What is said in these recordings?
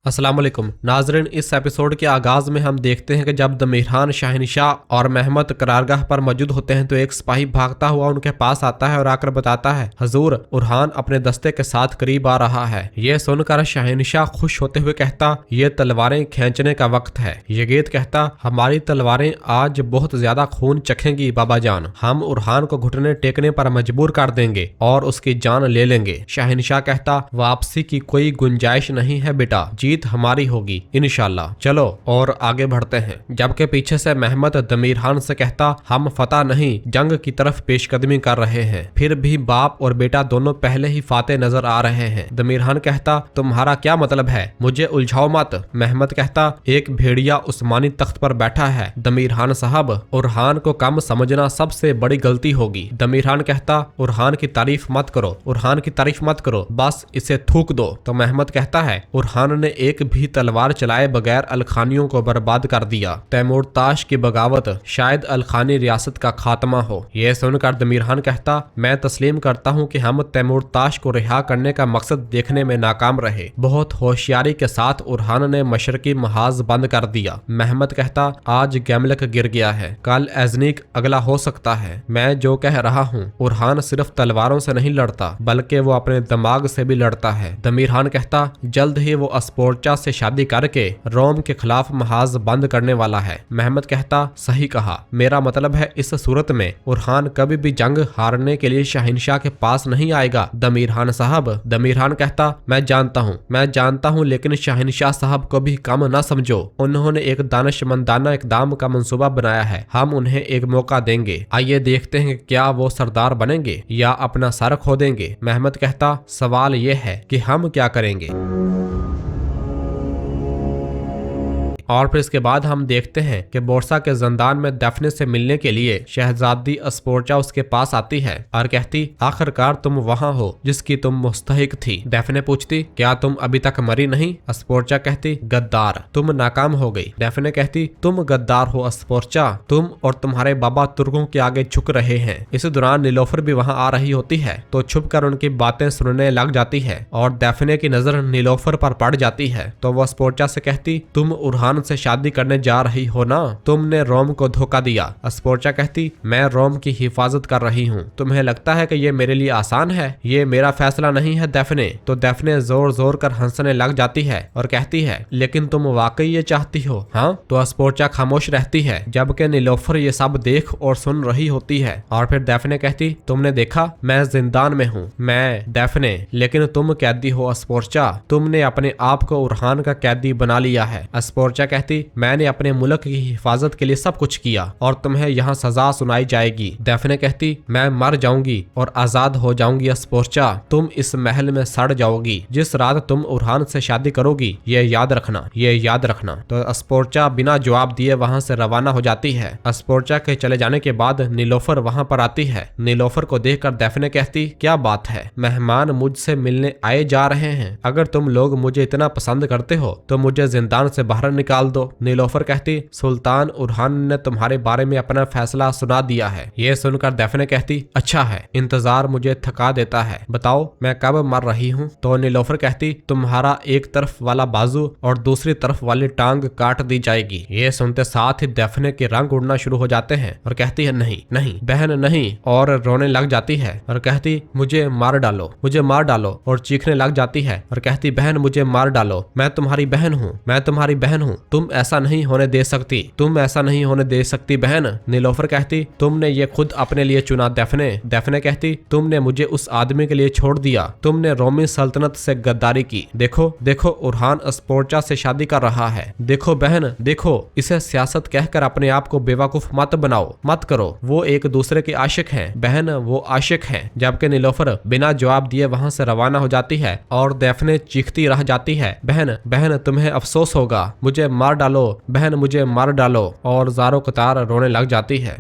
अस्सलाम वालेकुम नाजरीन, इस एपिसोड के आगाज में हम देखते हैं कि जब दमीरहान शहनशाह और महमद करारगाह पर मौजूद होते हैं तो एक सिपाही भागता हुआ उनके पास आता है और आकर बताता है, हजूर उरहान अपने दस्ते के साथ करीब आ रहा है। यह सुनकर शहनशाह खुश होते हुए कहता, ये तलवारें खींचने का वक्त है। यजीद कहता, हमारी तलवारें आज बहुत ज्यादा खून चखेंगी बाबा जान, हम उरहान को घुटने टेकने पर मजबूर कर देंगे और उसकी जान ले लेंगे। शहनशाह कहता, वापसी की कोई गुंजाइश नहीं है बेटा, जीत हमारी होगी इंशाल्लाह, चलो और आगे बढ़ते हैं। जबकि पीछे से महमद दमीरहान से कहता, हम फतह नहीं जंग की तरफ पेशकदमी कर रहे हैं। फिर भी बाप और बेटा दोनों पहले ही फाते नजर आ रहे हैं। दमीरहान कहता, तुम्हारा क्या मतलब है, मुझे उलझाओ मत। महमद कहता, एक भेड़िया उस्मानी तख्त पर बैठा है दमीरहान साहब, उरहान को कम समझना सबसे बड़ी गलती होगी। दमीरहान कहता, उरहान की तारीफ मत करो, उरहान की तारीफ मत करो, बस इसे थूक दो। तो महमद कहता है, उरहान ने एक भी तलवार चलाए बगैर अलखानियों को बर्बाद कर दिया। तैमूरताश की बगावत शायद अलखानी रियासत का खात्मा हो। यह सुनकर दमीरहान कहता, मैं तस्लीम करता हूँ कि हम तैमूरताश को रिहा करने का मकसद देखने में नाकाम रहे। बहुत होशियारी के साथ उरहान ने मशरकी महाज बंद कर दिया। महमद कहता, आज गैमलक गिर गया है, कल एजनीक अगला हो सकता है। मैं जो कह रहा हूँ, उरहान सिर्फ तलवारों से नहीं लड़ता बल्कि वो अपने दिमाग से भी लड़ता है। दमीरहान कहता, जल्द ही वो अस्पोर्चा से शादी करके रोम के खिलाफ महाज बंद करने वाला है। महमद कहता, सही कहा, मेरा मतलब है इस सूरत में उरहान कभी भी जंग हारने के लिए शहनशाह के पास नहीं आएगा दमीरहान साहब। दमीरहान कहता, मैं जानता हूँ, लेकिन शहनशाह साहब को भी कम न समझो। उन्होंने एक दानिशमंदाना इकदाम का मंसूबा बनाया है, हम उन्हें एक मौका देंगे। आइए देखते हैं क्या वो सरदार बनेंगे या अपना सर खो देंगे। महमद कहता, सवाल ये है कि हम क्या करेंगे। और फिर इसके बाद हम देखते हैं कि बोर्सा के जंदान में दफने से मिलने के लिए शहजादी अस्पोर्चा उसके पास आती है और कहती, आखिरकार तुम वहां हो जिसकी तुम मुस्तहिक थी। दफने पूछती, क्या तुम अभी तक मरी नहीं? अस्पोर्चा कहती, गद्दार, तुम नाकाम हो गई। दफने कहती, तुम गद्दार हो अस्पोर्चा, तुम और तुम्हारे बाबा तुर्कों के आगे झुक रहे हैं। इस दौरान नीलोफर भी वहां आ रही होती है तो छुपकर उनकी बातें सुनने लग जाती है और दफने की नजर नीलोफर पर पड़ जाती है तो वो अस्पोर्चा से कहती, तुम उरहान से शादी करने जा रही हो ना, तुमने रोम को धोखा दिया। अस्पोर्चा कहती, मैं रोम की हिफाजत कर रही हूँ, तुम्हें लगता है कि ये मेरे लिए आसान है? ये मेरा फैसला नहीं है दफने। तो दफने जोर जोर कर हंसने लग जाती है और कहती है, लेकिन तुम वाकई ये चाहती हो? हाँ। तो अस्पोर्चा खामोश रहती है जबकि नीलोफर ये सब देख और सुन रही होती है। और फिर दफने कहती, तुमने देखा मैं जिंदान में हूँ, मैं दफने, लेकिन तुम कैदी हो अस्पोर्चा, तुमने अपने आप को उरहान का कैदी बना लिया है। अस्पोर्चा कहती, मैंने अपने मुल्क की हिफाजत के लिए सब कुछ किया और तुम्हें यहाँ सजा सुनाई जाएगी। दफने कहती, मैं मर जाऊंगी और आजाद हो जाऊंगी अस्पोर्चा, तुम इस महल में सड़ जाओगी जिस रात तुम उरहान से शादी करोगी, ये याद रखना, ये याद रखना। तो अस्पोर्चा बिना जवाब दिए वहां से रवाना हो जाती है। अस्पोर्चा के चले जाने के बाद नीलोफर वहां पर आती है। नीलोफर को देखकर दफने कहती, क्या बात है, मेहमान मुझसे मिलने आए जा रहे हैं, अगर तुम लोग मुझे इतना पसंद करते हो तो मुझे जिंदान से बाहर निकाल दो। नीलोफर कहती, सुल्तान उरहान ने तुम्हारे बारे में अपना फैसला सुना दिया है। ये सुनकर दफने कहती, अच्छा है, इंतजार मुझे थका देता है, बताओ मैं कब मर रही हूँ? तो नीलोफर कहती, तुम्हारा एक तरफ वाला बाजू और दूसरी तरफ वाली टांग काट दी जाएगी। ये सुनते साथ ही दफने के रंग उड़ना शुरू हो जाते हैं और कहती है, नहीं नहीं बहन नहीं, और रोने लग जाती है और कहती, मुझे मार डालो, मुझे मार डालो, और चीखने लग जाती है और कहती, बहन मुझे मार डालो, मैं तुम्हारी बहन हूँ, मैं तुम्हारी बहन हूँ, तुम ऐसा नहीं होने दे सकती, तुम ऐसा नहीं होने दे सकती बहन। नीलोफर कहती, तुमने ये खुद अपने लिए चुना दफने। दफने कहती, तुमने मुझे उस आदमी के लिए छोड़ दिया, तुमने रोमी सल्तनत से गद्दारी की। देखो देखो उरहान अस्पोर्चा से शादी कर रहा है, देखो बहन देखो, इसे सियासत कहकर अपने आप को बेवकूफ मत बनाओ, मत करो, वो एक दूसरे के आशिक हैं बहन, वो आशिक हैं। जबकि नीलोफर बिना जवाब दिए वहां से रवाना हो जाती है और दफने चीखती रह जाती है, बहन बहन तुम्हें अफसोस होगा, मुझे मार डालो बहन, मुझे मार डालो, और ज़ारो कतार रोने लग जाती है।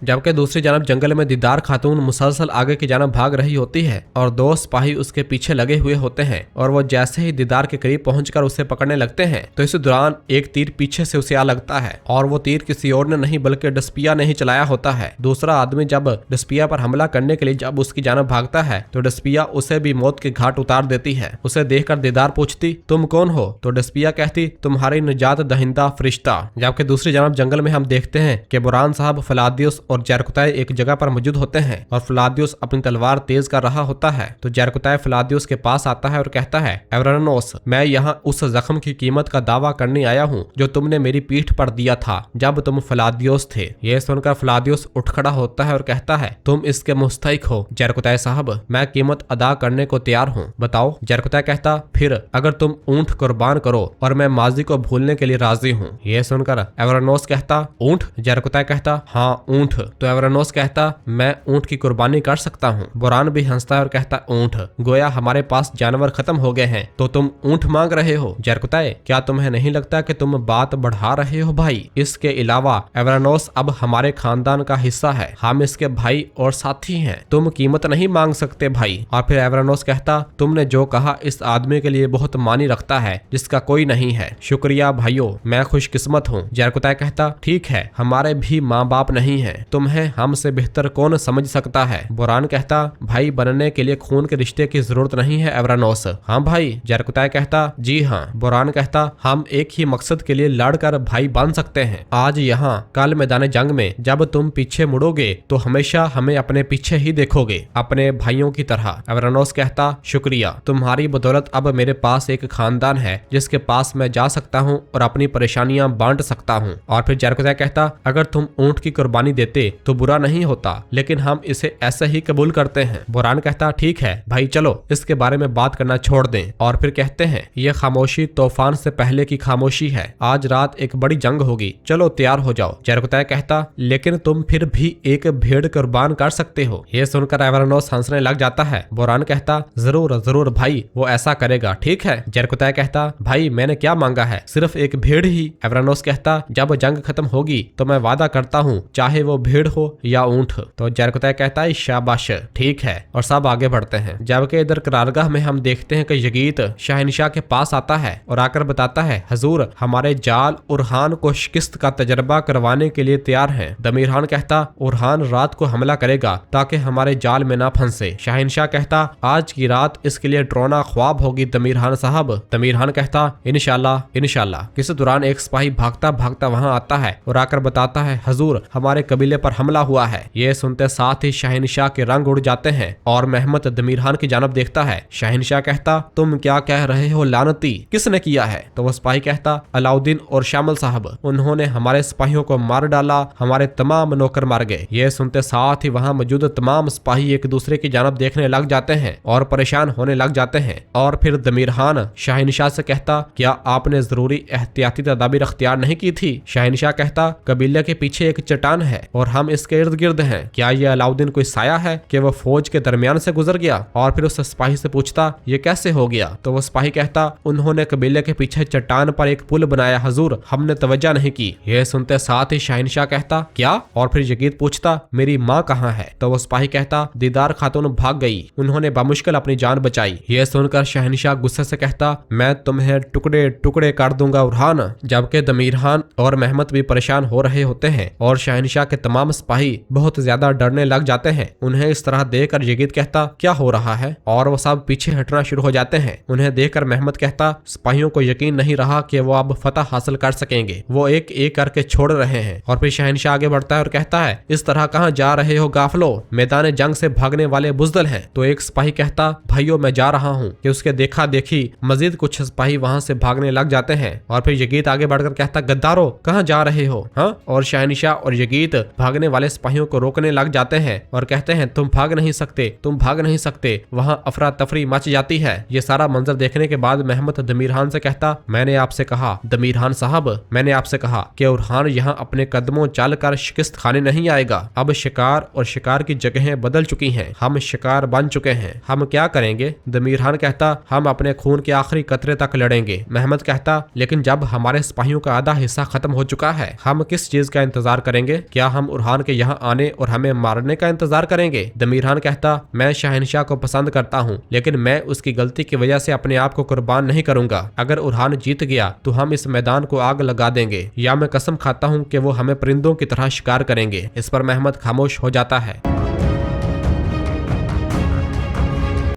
जबकि दूसरी जानब जंगल में दीदार खातून मुसलसल आगे की जानब भाग रही होती है और 2 सिपाही उसके पीछे लगे हुए होते हैं और वो जैसे ही दीदार के करीब पहुंचकर उसे पकड़ने लगते हैं तो इस दौरान एक तीर पीछे से उसे आ लगता है और वो तीर किसी और ने नहीं बल्कि डस्पिया ने ही चलाया होता है। दूसरा आदमी जब डस्पिया पर हमला करने के लिए जब उसकी जानब भागता है तो डस्पिया उसे भी मौत के घाट उतार देती है। उसे देखकर दीदार पूछती तुम कौन हो? तो डस्पिया कहती तुम्हारी निजात दहिंदा फरिश्ता। जबकि दूसरी जानब जंगल में हम देखते हैं कि बुरहान साहब फलादियुस और जरकुताय एक जगह पर मौजूद होते हैं और फलादियुस अपनी तलवार तेज कर रहा होता है तो जरकुताय फलादियुस के पास आता है और कहता है एवरानोस, मैं यहाँ उस जख्म की कीमत का दावा करने आया हूँ जो तुमने मेरी पीठ पर दिया था जब तुम फलादियोस थे। यह सुनकर फलादियोस उठ खड़ा होता है और कहता है तुम इसके मुस्तहिक हो जरकुताय साहब, मैं कीमत अदा करने को तैयार हूँ, बताओ। जरकुताय कहता फिर अगर तुम ऊंट कुर्बान करो और मैं माजी को भूलने के लिए राजी हूँ। यह सुनकर एवरानोस कहता ऊंट? जरकुताय कहता हाँ ऊंट। तो एवरानोस कहता मैं ऊंट की कुर्बानी कर सकता हूँ। बुरहान भी हंसता है और कहता ऊंट? गोया हमारे पास जानवर खत्म हो गए हैं तो तुम ऊंट मांग रहे हो। जरकुताय क्या तुम्हें नहीं लगता कि तुम बात बढ़ा रहे हो भाई? इसके अलावा एवरानोस अब हमारे खानदान का हिस्सा है, हम इसके भाई और साथी हैं, तुम कीमत नहीं मांग सकते भाई। और फिर एवरानोस कहता तुमने जो कहा इस आदमी के लिए बहुत मानी रखता है जिसका कोई नहीं है, शुक्रिया भाइयों, मैं खुशकिस्मत हूँ। जरकुताय कहता ठीक है, हमारे भी माँ बाप नहीं है, तुम्हें हमसे बेहतर कौन समझ सकता है। बुरहान कहता भाई बनने के लिए खून के रिश्ते की जरूरत नहीं है एवरानोस। हाँ भाई। जरकुताय कहता जी हाँ। बुरहान कहता हम एक ही मकसद के लिए लड़कर भाई बन सकते हैं, आज यहाँ कल मैदान जंग में जब तुम पीछे मुड़ोगे तो हमेशा हमें अपने पीछे ही देखोगे, अपने भाइयों की तरह। एवरानोस कहता शुक्रिया, तुम्हारी बदौलत अब मेरे पास एक खानदान है जिसके पास मैं जा सकता हूँ और अपनी परेशानियां बांट सकता हूँ। और फिर जरकुताय कहता अगर तुम ऊंट की कुर्बानी देते तो बुरा नहीं होता, लेकिन हम इसे ऐसे ही कबूल करते हैं। बुरहान कहता ठीक है भाई, चलो इसके बारे में बात करना छोड़ दें। और फिर कहते हैं यह खामोशी तूफान से पहले की खामोशी है, आज रात एक बड़ी जंग होगी, चलो तैयार हो जाओ। जरकुताय कहता लेकिन तुम फिर भी एक भेड़ कुर्बान कर सकते हो। यह सुनकर एवरानोस हंसने लग जाता है। बुरहान कहता जरूर जरूर भाई, वो ऐसा करेगा, ठीक है। जरकुताय कहता भाई मैंने क्या मांगा है, सिर्फ एक भेड़ ही। एवरानोस कहता जब जंग खत्म होगी तो मैं वादा करता हूँ चाहे वो भेड़ हो या ऊंट। तो जरकुताय कहता है शाबाश, ठीक है, और सब आगे बढ़ते हैं। जबकि इधर करारगाह में हम देखते हैं कि यगीत शहनशाह के पास आता है और आकर बताता है हजूर हमारे जाल उरहान को शिकस्त का तजर्बा करवाने के लिए तैयार हैं। दमीरहान कहता उरहान रात को हमला करेगा ताकि हमारे जाल में ना फंसे। शहनशाह कहता आज की रात इसके लिए डरावना ख्वाब होगी दमीरहान साहब। दमीरहान कहता इंशाल्लाह इंशाल्लाह। किसी दौरान एक सिपाही भागता भागता वहां आता है और आकर बताता है हजूर हमारे कबीले पर हमला हुआ है। ये सुनते साथ ही शहनशाह के रंग उड़ जाते हैं और महमद दमीरहान की जानब देखता है। शहनशाह कहता तुम क्या कह रहे हो लानती, किसने किया है? तो वो सिपाही कहता अलाउद्दीन और शामिल साहब, उन्होंने हमारे सिपाहियों को मार डाला, हमारे तमाम नौकर मार गए। ये सुनते साथ ही वहां मौजूद तमाम सिपाही एक दूसरे की जानब देखने लग जाते हैं और परेशान होने लग जाते हैं। और फिर दमीरहान शहनशाह से कहता क्या आपने जरूरी एहतियाती तदाबीर अख्तियार नहीं की थी? शहनशाह कहता कबीले के पीछे एक चट्टान है और हम इसके इर्द गिर्द हैं, क्या ये अलाउद्दीन कोई साया है कि वो फौज के दरमियान से गुजर गया? और फिर उस सिपाही से पूछता ये कैसे हो गया? तो वो सिपाही कहता उन्होंने कबीले के पीछे चट्टान पर एक पुल बनाया हजूर, हमने तवज्जो नहीं की। यह सुनते साथ ही शहनशाह कहता क्या? और फिर यगीत पूछता मेरी माँ कहाँ है? तो वो सिपाही कहता दीदार खातून भाग गई, उन्होंने बामुश्किल अपनी जान बचाई। यह सुनकर शहनशाह गुस्से से कहता मैं तुम्हें टुकड़े टुकड़े कर दूंगा उरहान। जबकि दमीरहान और महमद भी परेशान हो रहे होते हैं और शहनशाह के तमाम सिपाही बहुत ज्यादा डरने लग जाते हैं। उन्हें इस तरह देखकर यगीत कहता क्या हो रहा है? और वो सब पीछे हटना शुरू हो जाते हैं। उन्हें देखकर महमद कहता सिपाहियों को यकीन नहीं रहा कि वो अब फतह हासिल कर सकेंगे, वो एक एक करके छोड़ रहे हैं। और फिर शहनशाह आगे बढ़ता है और कहता है इस तरह कहाँ जा रहे हो गाफलो, मैदान जंग से भागने वाले बुजदल हैं। तो एक सिपाही कहता भाइयों मैं जा रहा हूँ। कि उसके देखा देखी मजीद कुछ सिपाही वहां से भागने लग जाते हैं। और फिर यगीत आगे बढ़कर कहता गद्दारो कहाँ जा रहे हो? हाँ? और शहनशाह और यगीत भागने वाले सिपाहियों को रोकने लग जाते हैं और कहते हैं तुम भाग नहीं सकते, तुम भाग नहीं सकते। वहां अफरा तफरी मच जाती है। ये सारा मंजर देखने के बाद महमद दमीरहान से कहता मैंने आपसे कहा दमीरहान साहब, मैंने आपसे कहा कि उरहान यहाँ अपने कदमों चल कर शिकस्त खाने नहीं आएगा। अब शिकार और शिकार की जगहें बदल चुकी हैं, हम शिकार बन चुके हैं, हम क्या करेंगे? दमीरहान कहता हम अपने खून के आखिरी कतरे तक लड़ेंगे। महमद कहता लेकिन जब हमारे सिपाहियों का आधा हिस्सा खत्म हो चुका है, हम किस चीज का इंतजार करेंगे? क्या हम उरहान के यहाँ आने और हमें मारने का इंतजार करेंगे। दमीरहान कहता, मैं शहनशाह को पसंद करता हूँ, लेकिन मैं उसकी गलती की वजह से अपने आप को कुर्बान नहीं करूंगा। अगर उरहान जीत गया तो हम इस मैदान को आग लगा देंगे, या मैं कसम खाता हूँ कि वो हमें परिंदों की तरह शिकार करेंगे। इस पर महमद खामोश हो जाता है।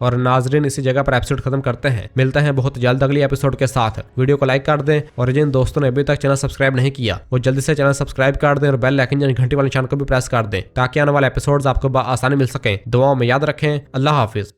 और नाजरीन, इसी जगह पर एपिसोड खत्म करते हैं। मिलते हैं बहुत जल्द अगली एपिसोड के साथ। वीडियो को लाइक कर दें और जिन दोस्तों ने अभी तक चैनल सब्सक्राइब नहीं किया वो जल्दी से चैनल सब्सक्राइब कर दें और बेल आइकन यानी घंटी वाले निशान को भी प्रेस कर दें ताकि आने वाले एपिसोड्स आपको आसानी मिल सकें। दुआओं में याद रखें। अल्लाह हाफिज।